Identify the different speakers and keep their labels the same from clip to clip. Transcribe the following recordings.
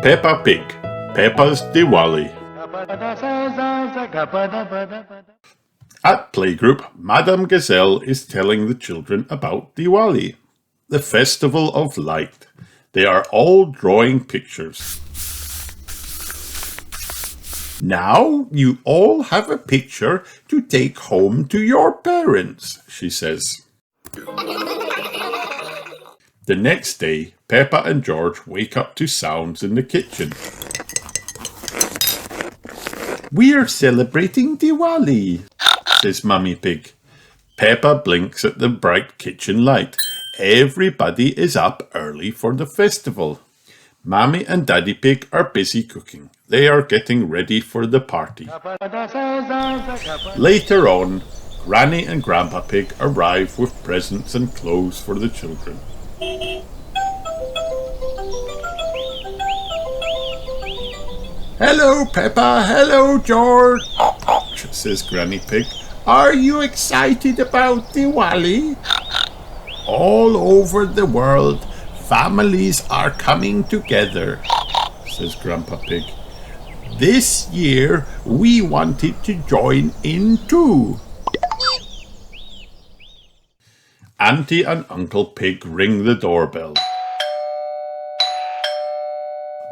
Speaker 1: Peppa Pig, Peppa's Diwali. At playgroup, Madame Gazelle is telling the children about Diwali, the festival of light. They are all drawing pictures. Now you all have a picture to take home to your parents, she says. The next day, Peppa and George wake up to sounds in the kitchen. We're celebrating Diwali, says Mummy Pig. Peppa blinks at the bright kitchen light. Everybody is up early for the festival. Mommy and Daddy Pig are busy cooking. They are getting ready for the party. Later on, Granny and Grandpa Pig arrive with presents and clothes for the children. Hello, Peppa. Hello, George, says Granny Pig. Are you excited about Diwali? All over the world, families are coming together, says Grandpa Pig. This year, we wanted to join in too. Auntie and Uncle Pig ring the doorbell.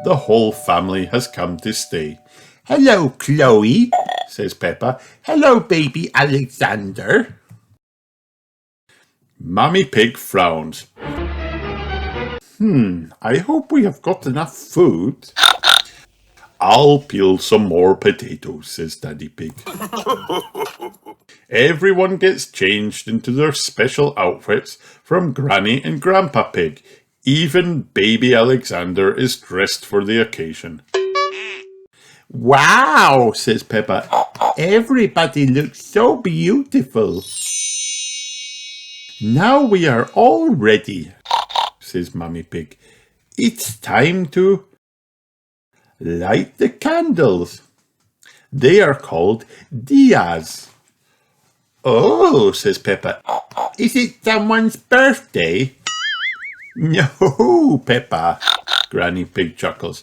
Speaker 1: The whole family has come to stay. Hello, Chloe, says Peppa. Hello, baby Alexander. Mummy Pig frowns. I hope we have got enough food. I'll peel some more potatoes, says Daddy Pig. Everyone gets changed into their special outfits from Granny and Grandpa Pig. Even baby Alexander is dressed for the occasion. Wow, says Peppa. Everybody looks so beautiful. Now we are all ready, says Mummy Pig. It's time to light the candles. They are called diyas. Oh, says Peppa. Is it someone's birthday? No, Peppa, Granny Pig chuckles.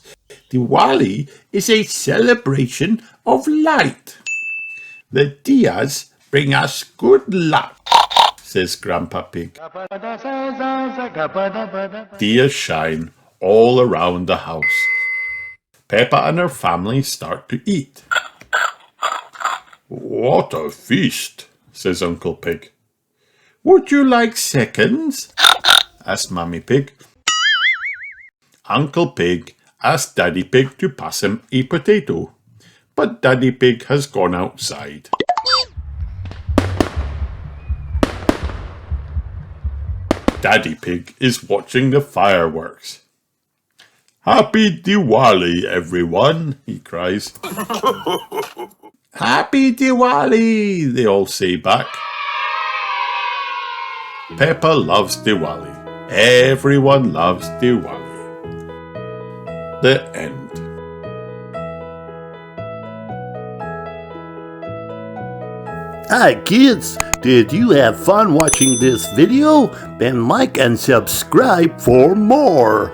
Speaker 1: Diwali is a celebration of light. The diyas bring us good luck, says Grandpa Pig. Diyas shine all around the house. Peppa and her family start to eat. What a feast, says Uncle Pig. Would you like seconds? Asked Mummy Pig. Uncle Pig asked Daddy Pig to pass him a potato, but Daddy Pig has gone outside. Daddy Pig is watching the fireworks. Happy Diwali, everyone, he cries. Happy Diwali, they all say back. Peppa loves Diwali. Everyone loves Diwali. The end.
Speaker 2: Hi kids, did you have fun watching this video? Then like and subscribe for more.